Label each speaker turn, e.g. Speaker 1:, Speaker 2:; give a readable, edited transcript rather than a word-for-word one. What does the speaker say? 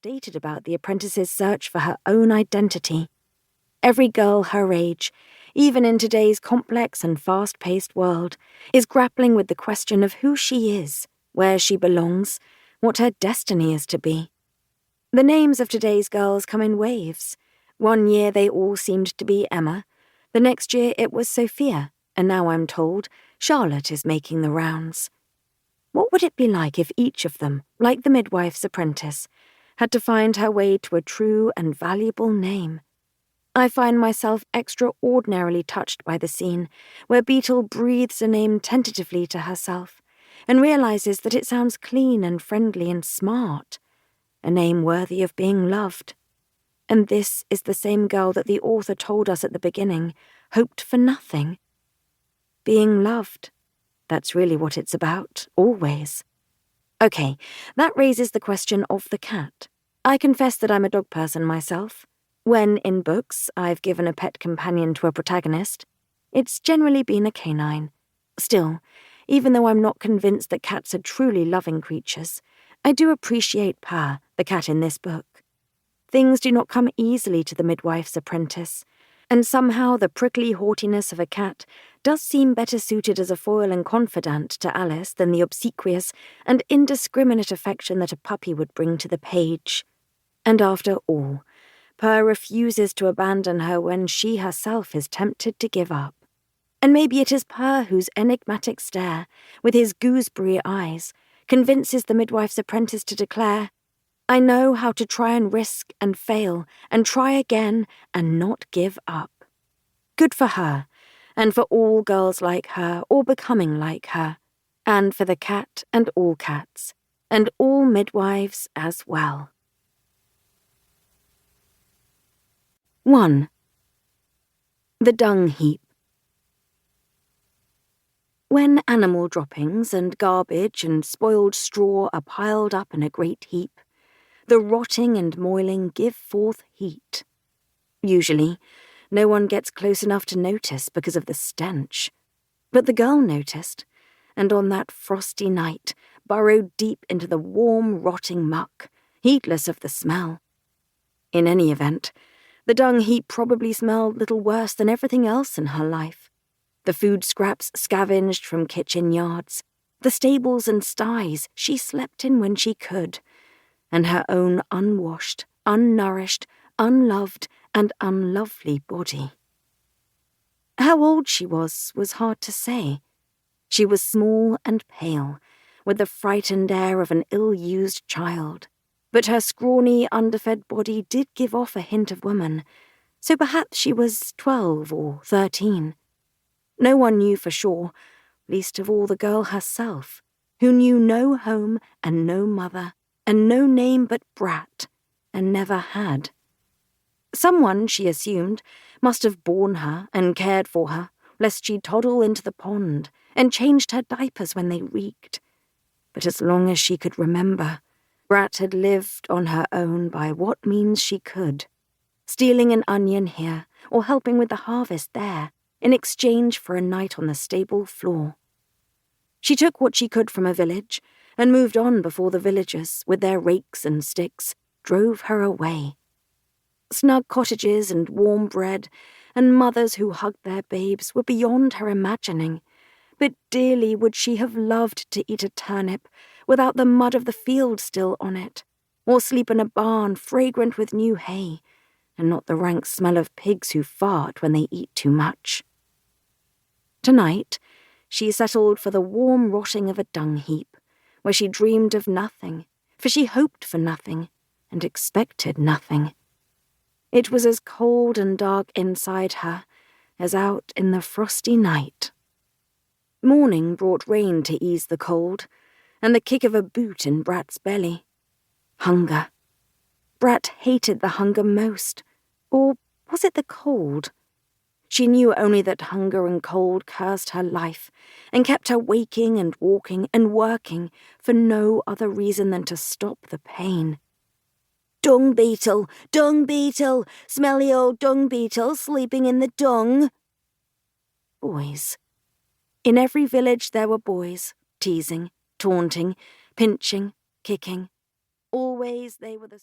Speaker 1: stated about the apprentice's search for her own identity. Every girl her age, even in today's complex and fast-paced world, is grappling with the question of who she is, where she belongs, what her destiny is to be. The names of today's girls come in waves. One year they all seemed to be Emma, the next year it was Sophia, and now I'm told Charlotte is making the rounds. What would it be like if each of them, like the midwife's apprentice, had to find her way to a true and valuable name? I find myself extraordinarily touched by the scene where Beetle breathes a name tentatively to herself and realizes that it sounds clean and friendly and smart, a name worthy of being loved. And this is the same girl that the author told us at the beginning hoped for nothing. Being loved. That's really what it's about, always. Okay, that raises the question of the cat. I confess that I'm a dog person myself. When, in books, I've given a pet companion to a protagonist, it's generally been a canine. Still, even though I'm not convinced that cats are truly loving creatures, I do appreciate Purr, the cat in this book. Things do not come easily to the midwife's apprentice, and somehow the prickly haughtiness of a cat does seem better suited as a foil and confidant to Alice than the obsequious and indiscriminate affection that a puppy would bring to the page. And after all, Purr refuses to abandon her when she herself is tempted to give up. And maybe it is Purr whose enigmatic stare, with his gooseberry eyes, convinces the midwife's apprentice to declare, "I know how to try and risk and fail and try again and not give up." Good for her, and for all girls like her or becoming like her, and for the cat and all cats, and all midwives as well. 1. The Dung Heap. When animal droppings and garbage and spoiled straw are piled up in a great heap, the rotting and moiling give forth heat. Usually, no one gets close enough to notice because of the stench. But the girl noticed, and on that frosty night burrowed deep into the warm, rotting muck, heedless of the smell. In any event, the dung heap probably smelled little worse than everything else in her life. The food scraps scavenged from kitchen yards, the stables and sties she slept in when she could, and her own unwashed, unnourished, unloved, and unlovely body. How old she was hard to say. She was small and pale, with the frightened air of an ill-used child, but her scrawny, underfed body did give off a hint of woman, so perhaps she was 12 or 13. No one knew for sure, least of all the girl herself, who knew no home and no mother, and no name but Brat, and never had. Someone, she assumed, must have borne her and cared for her, lest she toddle into the pond, and changed her diapers when they reeked. But as long as she could remember, Brat had lived on her own by what means she could, stealing an onion here, or helping with the harvest there, in exchange for a night on the stable floor. She took what she could from a village, and moved on before the villagers, with their rakes and sticks, drove her away. Snug cottages and warm bread, and mothers who hugged their babes were beyond her imagining, but dearly would she have loved to eat a turnip without the mud of the field still on it, or sleep in a barn fragrant with new hay, and not the rank smell of pigs who fart when they eat too much. Tonight, she settled for the warm rotting of a dung heap, where she dreamed of nothing, for she hoped for nothing, and expected nothing. It was as cold and dark inside her as out in the frosty night. Morning brought rain to ease the cold, and the kick of a boot in Brat's belly. Hunger. Brat hated the hunger most, or was it the cold? She knew only that hunger and cold cursed her life, and kept her waking and walking and working for no other reason than to stop the pain. Dung beetle, smelly old dung beetle sleeping in the dung. Boys. In every village there were boys, teasing, taunting, pinching, kicking. Always they were the